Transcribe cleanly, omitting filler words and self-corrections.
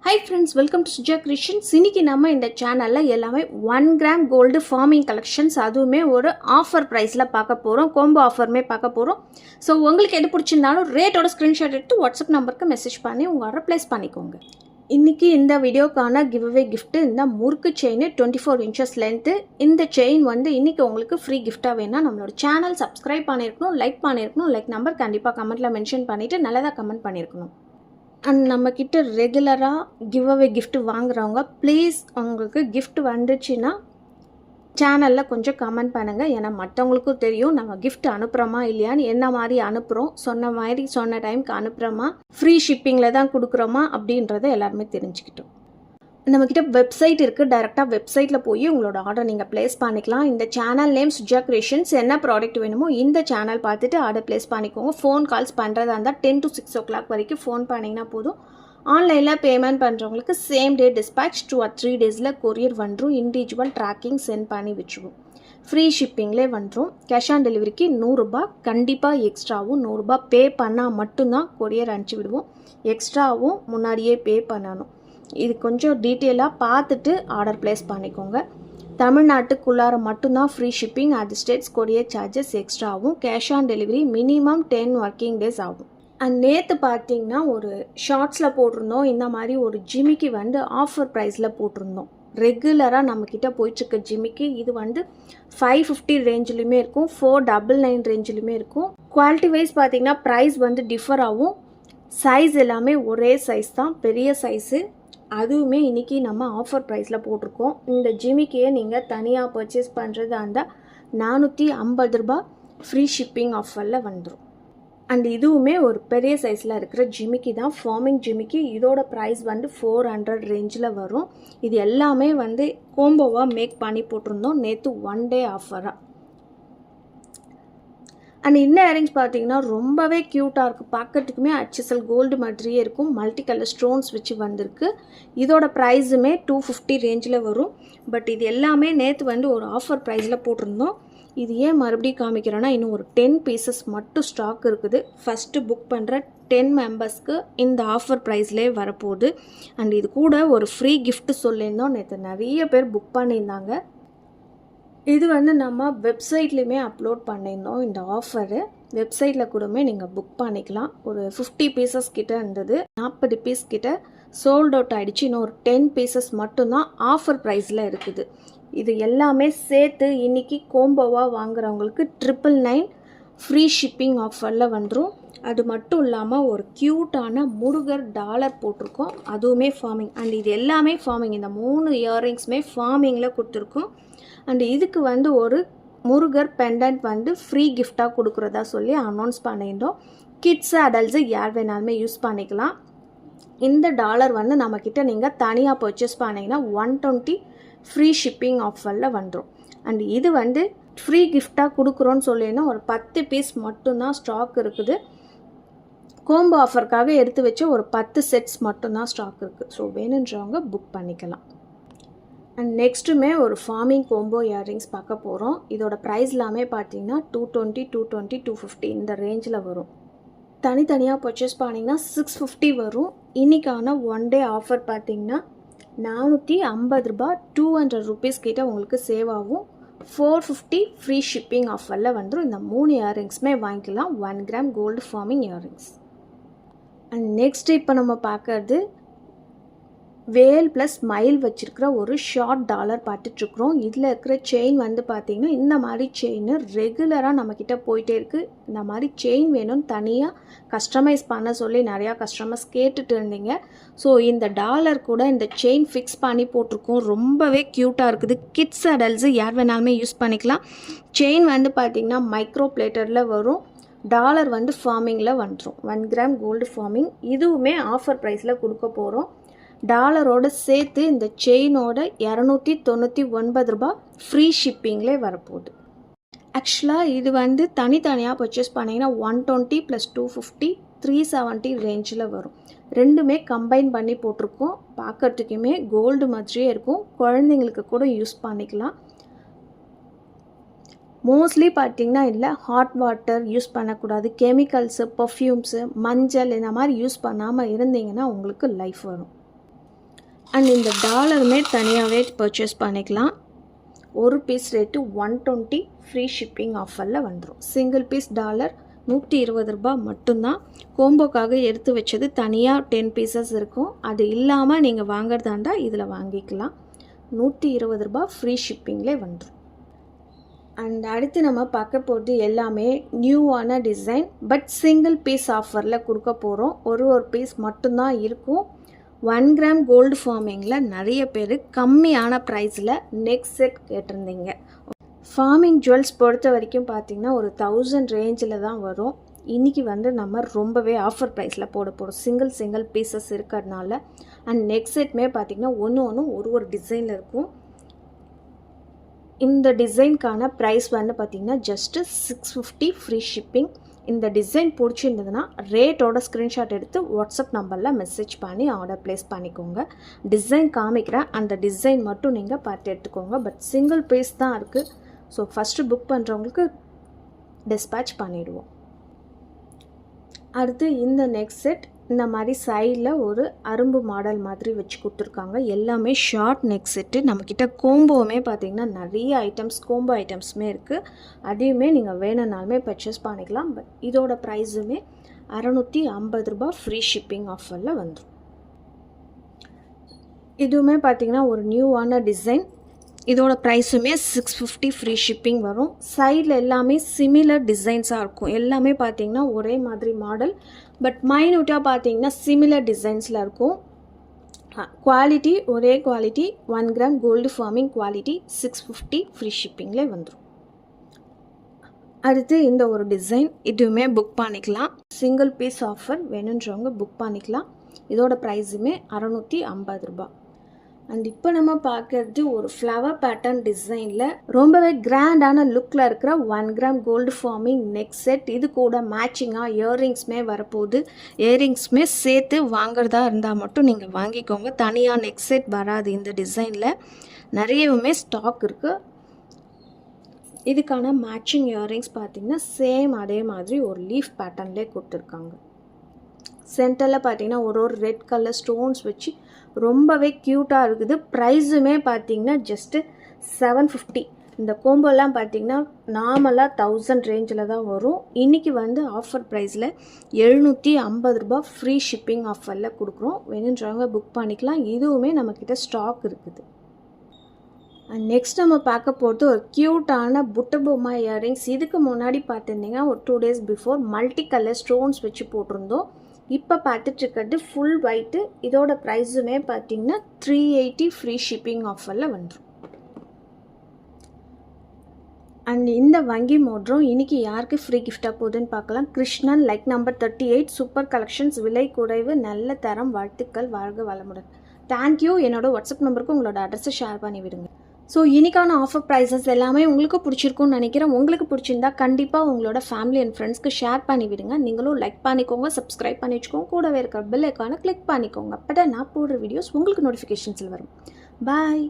Hi friends, welcome to Suja Creations. இன்னைக்கு நம்ம இந்த சேனல்ல எல்லாமே 1 கிராம் கோல்டு ஃபார்மிங் கலெக்ஷன்ஸ் அதுவுமே ஒரு ஆஃபர் பிரைஸ்ல பார்க்க போறோம். காம்போ ஆஃபர்மே பார்க்க போறோம். ஸோ உங்களுக்கு எது பிடிச்சிருந்தாலும் ரேட்டோட ஸ்கிரீன்ஷாட் எடுத்து வாட்ஸ்அப் நம்பருக்கு மெசேஜ் பண்ணி உங்க ஆர்டர் பிளேஸ் பண்ணிக்கோங்க. இன்னைக்கு இந்த வீடியோக்கான கிவ்அவே gift இந்த முறுக்கு செயின் 24 inches லென்த். இந்த செயின் வந்து இன்னைக்கு உங்களுக்கு ஃப்ரீ கிஃப்டா வேணா நம்மளோட சேனல் சப்ஸ்கிரைப் பண்ணிருக்கணும், லைக் பண்ணிருக்கணும். லைக் நம்பர் கண்டிப்பா கமெண்ட்ல மென்ஷன் பண்ணிட்டு நல்லதா கமெண்ட் பண்ணிருக்கணும். அண்ட் நம்மக்கிட்ட ரெகுலராக கிவ்அவே gift வாங்குறவங்க ப்ளீஸ் உங்களுக்கு gift வந்துச்சுன்னா சேனலில் கொஞ்சம் கமெண்ட் பண்ணுங்கள். ஏன்னா மற்றவங்களுக்கும் தெரியும் நம்ம gift அனுப்புகிறோமா இல்லையான்னு, என்ன மாதிரி அனுப்புகிறோம், சொன்ன டைமுக்கு அனுப்புகிறோமா, ஃப்ரீ ஷிப்பிங்கில் தான் கொடுக்குறோமா அப்படின்றத எல்லாருமே தெரிஞ்சுக்கிட்டோம். நம்மக்கிட்ட வெப்சைட் இருக்குது. டைரெக்டாக வெப்சைட்டில் போய் உங்களோட ஆர்டர் நீங்கள் ப்ளேஸ் பண்ணிக்கலாம். இந்த சேனல் நேம் சுஜா கிரியேஷன்ஸ். என்ன ப்ராடக்ட் வேணுமோ இந்த சேனல் பார்த்துட்டு ஆர்டர் ப்ளேஸ் பண்ணிக்கோங்க. ஃபோன் கால்ஸ் பண்ணுறதா இருந்தால் 10 to 6 o'clock வரைக்கும் ஃபோன் பண்ணிங்கன்னா போதும். ஆன்லைனில் பேமெண்ட் பண்ணுறவங்களுக்கு same day dispatch 2 or 3 days courier வந்துடும். இண்டிவிஜுவல் ட்ராக்கிங் சென்ட் பண்ணி வச்சுருவோம். ஃப்ரீ ஷிப்பிங்லேயே வந்துடும். கேஷ் ஆன் டெலிவரிக்கு 100 ரூபாய் கண்டிப்பாக எக்ஸ்ட்ராவும் 100 ரூபாய் பே பண்ணால் மட்டும்தான் கொரியர் அனுப்பிச்சி விடுவோம். எக்ஸ்ட்ராவும் முன்னாடியே பே பண்ணணும். இது கொஞ்சம் டீட்டெயிலாக பார்த்துட்டு ஆர்டர் ப்ளேஸ் பண்ணிக்கோங்க. தமிழ்நாட்டுக்குள்ளார மட்டும்தான் free shipping. Other states courier charges எக்ஸ்ட்ராவும். Cash on delivery minimum 10 working days ஆகும். அண்ட் நேற்று பார்த்தீங்கன்னா ஒரு ஷார்ட்ஸில் போட்டிருந்தோம். இந்த மாதிரி ஒரு ஜிமிக்கி வந்து ஆஃபர் ப்ரைஸில் போட்டிருந்தோம். ரெகுலராக நம்மக்கிட்ட போயிட்டுருக்க ஜிமிக்கி இது வந்து 550 ரேஞ்சிலுமே இருக்கும், 499 ரேஞ்சிலுமே இருக்கும். குவாலிட்டி வைஸ் பார்த்தீங்கன்னா ப்ரைஸ் வந்து டிஃபர் ஆகும். சைஸ் எல்லாமே ஒரே சைஸ் தான், பெரிய சைஸு. அதுவுமே இன்றைக்கி நம்ம ஆஃபர் ப்ரைஸில் போட்டிருக்கோம். இந்த ஜிமிக்கியை நீங்கள் தனியாக பர்ச்சேஸ் பண்ணுறதா இருந்தால் 450 ரூபாய் ஃப்ரீ ஷிப்பிங் ஆஃபரில் வந்துடும். அண்ட் இதுவுமே ஒரு பெரிய சைஸில் இருக்கிற ஜிமிக்கி தான், ஃபார்மிங் ஜிமிக்கி. இதோட ப்ரைஸ் வந்து 400 ரேஞ்சில் வரும். இது எல்லாமே வந்து கோம்போவாக மேக் பண்ணி போட்டிருந்தோம் நேற்று 1 day ஆஃபராக. அண்ட் இந்த இயரிங்ஸ் பார்த்தீங்கன்னா ரொம்பவே க்யூட்டாக இருக்குது. பார்க்கறதுக்குமே HSL கோல்டு மாதிரியே இருக்கும். மல்டி கலர் ஸ்டோன்ஸ் வச்சு வந்திருக்கு. இதோட ப்ரைஸுமே 250 ரேஞ்சில் வரும். பட் இது எல்லாமே நேற்று வந்து ஒரு ஆஃபர் ப்ரைஸில் போட்டிருந்தோம். இது ஏன் மறுபடியும் காமிக்கிறோன்னா இன்னும் ஒரு 10 pieces மட்டும் ஸ்டாக் இருக்குது. ஃபஸ்ட்டு புக் பண்ணுற 10 மெம்பர்ஸ்க்கு இந்த ஆஃபர் ப்ரைஸ்லேயே வரப்போகுது. அண்ட் இது கூட ஒரு ஃப்ரீ gift சொல்லியிருந்தோம். நேற்று நிறைய பேர் புக் பண்ணியிருந்தாங்க. இது வந்து நம்ம வெப்சைட்லேயுமே அப்லோட் பண்ணியிருந்தோம். இந்த ஆஃபரு வெப்சைட்டில் கூடமே நீங்கள் புக் பண்ணிக்கலாம். ஒரு 50 pieces கிட்ட இருந்தது, 40 பீஸ் கிட்ட சோல்ட் அவுட் ஆகிடுச்சு. இன்னும் ஒரு 10 pieces மட்டும்தான் ஆஃபர் ப்ரைஸில் இருக்குது. இது எல்லாமே சேர்த்து இன்றைக்கி கோம்போவாக வாங்குறவங்களுக்கு 999 ஃப்ரீ ஷிப்பிங் ஆஃபரில் வந்துடும். அது மட்டும் இல்லாமல் ஒரு க்யூட்டான முருகர் டாலர் போட்டிருக்கோம். அதுவுமே ஃபார்மிங். அண்ட் இது எல்லாமே ஃபார்மிங். இந்த 3 இயரிங்ஸுமே ஃபார்மிங்கில் கொடுத்துருக்கோம். அண்ட் இதுக்கு வந்து ஒரு முருகர் பெண்டன்ட் வந்து ஃப்ரீ கிஃப்டாக கொடுக்குறதா சொல்லி அனௌன்ஸ் பண்ணியிருந்தோம். கிட்ஸு அடல்ட்ஸு யார் வேணாலுமே யூஸ் பண்ணிக்கலாம். இந்த டாலர் வந்து நம்மக்கிட்ட நீங்கள் தனியாக பர்ச்சேஸ் பண்ணிங்கன்னா 120 ஃப்ரீ ஷிப்பிங் ஆஃபரில் வந்துடும். அண்ட் இது வந்து ஃப்ரீ கிஃப்டாக கொடுக்குறோன்னு சொல்லினா ஒரு 10 பீஸ் மட்டும்தான் ஸ்டாக் இருக்குது. கோம்போ ஆஃபருக்காக எடுத்து வச்ச ஒரு 10 செட்ஸ் மட்டும்தான் ஸ்டாக் இருக்குது. ஸோ வேணுன்றவங்க புக் பண்ணிக்கலாம். அண்ட் நெக்ஸ்ட்டுமே ஒரு ஃபார்மிங் கோம்போ இயரிங்ஸ் பார்க்க போகிறோம். இதோட ப்ரைஸ் எல்லாமே பார்த்தீங்கன்னா 220, 250 இந்த ரேஞ்சில் வரும். தனித்தனியாக பர்ச்சேஸ் பண்ணிங்கன்னா 650 வரும். இன்றைக்கான 1 day ஆஃபர் பார்த்தீங்கன்னா 450 ரூபாய் 200 rupees கிட்ட உங்களுக்கு சேவ் ஆகும். 450 ஃப்ரீ ஷிப்பிங் ஆஃபரில் வந்துடும். இந்த 3 இயரிங்ஸுமே வாங்கிக்கலாம். 1 gram gold forming earrings. And next இப்போ நம்ம பார்க்கறது வேல் ப்ளஸ் மயில் வச்சுருக்கிற ஒரு ஷார்ட் டாலர் பார்த்துட்ருக்குறோம். இதில் இருக்கிற செயின் வந்து பார்த்திங்கன்னா இந்த மாதிரி செயின் ரெகுலராக நம்மக்கிட்ட போயிட்டே இருக்குது. இந்த மாதிரி செயின் வேணும்னு தனியாக கஸ்டமைஸ் பண்ண சொல்லி நிறையா கஸ்டமர்ஸ் கேட்டுட்டு இருந்தீங்க. ஸோ இந்த டாலர் கூட இந்த செயின் ஃபிக்ஸ் பண்ணி போட்டிருக்கோம். ரொம்பவே க்யூட்டாக இருக்குது. கிட்ஸ் அடல்ட்ஸு யார் வேணாலுமே யூஸ் பண்ணிக்கலாம். செயின் வந்து பார்த்திங்கன்னா மைக்ரோ பிளேட்டரில் வரும். டாலர் வந்து ஃபார்மிங்கில் வந்துடும். 1 கிராம் கோல்டு ஃபார்மிங். இதுவுமே ஆஃபர் ப்ரைஸில் கொடுக்க போகிறோம். டாலரோடு சேர்த்து இந்த செயினோட 299 ரூபாய் ஃப்ரீ ஷிப்பிங்லேயே வரப்போகுது. ஆக்சுவலாக இது வந்து தனித்தனியாக பர்ச்சேஸ் பண்ணிங்கன்னா 120 + 250 370 ரேஞ்சில் வரும். ரெண்டுமே கம்பைன் பண்ணி போட்டிருக்கோம். பார்க்கறதுக்குமே கோல்டு மாதிரியே இருக்கும். குழந்தைங்களுக்கு கூட யூஸ் பண்ணிக்கலாம். மோஸ்ட்லி பார்த்திங்கன்னா இல்லை ஹாட் வாட்டர் யூஸ் பண்ணக்கூடாது. கெமிக்கல்ஸு, பர்ஃப்யூம்ஸு, மஞ்சள் இந்த மாதிரி யூஸ் பண்ணாமல் இருந்தீங்கன்னா உங்களுக்கு லைஃப் வரும். அண்ட் இந்த டாலருமே தனியாகவே பர்ச்சேஸ் பண்ணிக்கலாம். ஒரு பீஸ் ரேட்டு 120 ஃப்ரீ ஷிப்பிங் ஆஃபரில் வந்துடும். சிங்கிள் பீஸ் டாலர் 120 ரூபாய் மட்டும்தான். கோம்போக்காக எடுத்து வச்சது தனியாக 10 பீசஸ் இருக்கும். அது இல்லாமல் நீங்கள் வாங்குறதாண்டா இதில் வாங்கிக்கலாம். 120 ரூபாய் ஃப்ரீ ஷிப்பிங்லேயே வந்துடும். அண்ட் அடுத்து நம்ம பார்க்க போகிறது எல்லாமே நியூவான டிசைன், பட் சிங்கிள் பீஸ் ஆஃபரில் கொடுக்க போகிறோம். ஒரு பீஸ் மட்டும்தான் இருக்கும். 1 கிராம் கோல்டு ஃபார்மிங்கில் நிறைய பேர் கம்மியான ப்ரைஸில் நெக் செட் கேட்டிருந்தீங்க. ஃபார்மிங் ஜுவல்ஸ் பொறுத்த வரைக்கும் பார்த்திங்கன்னா ஒரு 1000 ரேஞ்சில் தான் வரும். இன்றைக்கி நம்ம ரொம்பவே ஆஃபர் ப்ரைஸில் போட போகிறோம். சிங்கிள் பீசஸ் இருக்கிறதுனால. அண்ட் நெக் செட்மே பார்த்திங்கன்னா ஒன்று ஒரு டிசைனில் இருக்கும். இந்த டிசைனுக்கான ப்ரைஸ் பார்த்திங்கன்னா ஜஸ்ட்டு 650 ஃப்ரீ ஷிப்பிங். இந்த டிசைன் பிடிச்சிருந்ததுன்னா ரேட்டோட ஸ்க்ரீன்ஷாட் எடுத்து வாட்ஸ்அப் நம்பரில் மெசேஜ் பண்ணி ஆர்டர் ப்ளேஸ் பண்ணிக்கோங்க. டிசைன் காமிக்கிறேன், அந்த டிசைன் மட்டும் நீங்கள் பார்த்து எடுத்துக்கோங்க. பட் சிங்கிள் பீஸ் தான் இருக்குது. ஸோ ஃபஸ்ட்டு புக் பண்ணுறவங்களுக்கு டிஸ்பேட்ச் பண்ணிவிடுவோம். அடுத்து இந்த நெக் செட் இந்த மாதிரி சைடில் ஒரு அரும்பு மாடல் மாதிரி வச்சு கொடுத்துருக்காங்க. எல்லாமே ஷார்ட் நெக் செட்டு. நம்மக்கிட்ட கோம்போவுமே பார்த்திங்கன்னா நிறைய ஐட்டம்ஸ், கோம்போ ஐட்டம்ஸுமே இருக்குது. அதையுமே நீங்கள் வேணும்னாலுமே பர்ச்சேஸ் பண்ணிக்கலாம். பட் இதோட ப்ரைஸுமே 650 ரூபாய் ஃப்ரீ ஷிப்பிங் ஆஃபரில் வந்துடும். இதுவுமே பார்த்திங்கன்னா ஒரு நியூவான டிசைன். இதோட ப்ரைஸுமே 650 ஃப்ரீ ஷிப்பிங் வரும். சைடில் எல்லாமே சிமிலர் டிசைன்ஸாக இருக்கும். எல்லாமே பார்த்திங்கன்னா ஒரே மாதிரி மாடல், பட் மைனூட்டாக பார்த்திங்கன்னா சிமிலர் டிசைன்ஸில் இருக்கும். குவாலிட்டி ஒரே quality, 1 gram gold forming quality, 650 free ஷிப்பிங்கில் வந்துடும். அடுத்து இந்த ஒரு டிசைன், இதுவுமே புக் பண்ணிக்கலாம். சிங்கிள் பீஸ் ஆஃபர் வேணுன்றவங்க புக் பண்ணிக்கலாம். இதோட ப்ரைஸுமே 650 ரூபாய். அண்ட் இப்போ நம்ம பார்க்குறது ஒரு ஃப்ளவர் பேட்டர்ன் டிசைனில் ரொம்பவே கிராண்டான லுக்கில் இருக்கிற 1 gram gold forming neck set. இது கூட மேட்சிங்காக இயர்ரிங்ஸுமே வரப்போகுது. இயர்ரிங்ஸுமே சேர்த்து வாங்குறதா இருந்தால் மட்டும் நீங்கள் வாங்கிக்கோங்க. தனியாக நெக் செட் வராது. இந்த டிசைனில் நிறையவுமே ஸ்டாக் இருக்குது. இதுக்கான மேட்சிங் இயர்ரிங்ஸ் பார்த்திங்கன்னா சேம் அதே மாதிரி ஒரு லீஃப் பேட்டர்ன்லேயே கொடுத்துருக்காங்க. சென்டரில் பார்த்திங்கன்னா ஒரு ரெட் கலர் ஸ்டோன்ஸ் வச்சு ரொம்பவே க்யூட்டாக இருக்குது. ப்ரைஸுமே பார்த்திங்கன்னா ஜஸ்ட்டு 750. இந்த கோம்போலாம் பார்த்திங்கன்னா நார்மலாக 1000 ரேஞ்சில் தான் வரும். இன்றைக்கி ஆஃபர் ப்ரைஸில் 750 ரூபாய் ஃப்ரீ ஷிப்பிங் ஆஃபரில் கொடுக்குறோம். வேணுன்றவங்க புக் பண்ணிக்கலாம். இதுவுமே நம்மக்கிட்ட ஸ்டாக் இருக்குது. அண்ட் நெக்ஸ்ட் நம்ம பார்க்க போகிறது ஒரு க்யூட்டான புட்டபொம்மா இயர்ரிங்ஸ். இதுக்கு முன்னாடி பார்த்துருந்தீங்கன்னா ஒரு 2 days before multi colour stones வச்சு போட்டிருந்தோம். இப்போ பார்த்துட்ருக்கிறது ஃபுல் ஒயிட்டு. இதோட ப்ரைஸுமே பார்த்திங்கன்னா 380 ஃப்ரீ ஷிப்பிங் ஆஃபரில் வந்துடும். அண்ட் இந்த வங்கி மோதிரம் இன்றைக்கி யாருக்கு ஃப்ரீ கிஃப்டாக போகுதுன்னு பார்க்கலாம். Krishnan like number 38 super collections, விலை குறைவு, நல்ல தரம், வாழ்த்துக்கள், வாழ்க வளமுடன். தேங்க்யூ. என்னோட வாட்ஸ்அப் நம்பருக்கு உங்களோட அட்ரஸை ஷேர் பண்ணி விடுங்க. ஸோ இன்றைக்கான ஆஃபர் ப்ரைஸஸ் எல்லாமே உங்களுக்கு பிடிச்சிருக்குன்னு நினைக்கிறேன். உங்களுக்கு பிடிச்சிருந்தா கண்டிப்பாக உங்களோட ஃபேமிலி அண்ட் ஃப்ரெண்ட்ஸ்க்கு ஷேர் பண்ணி விடுங்க. நீங்களும் லைக் பண்ணிக்கோங்க, சப்ஸ்கிரைப் பண்ணி வச்சுக்கோங்க, கூடவே இருக்கிற பெல் ஐக்கானை கிளிக் பண்ணிக்கோங்க. அப்போ தான் நான் போடுற வீடியோஸ் உங்களுக்கு நோட்டிஃபிகேஷன்ஸில் வரும். பாய்.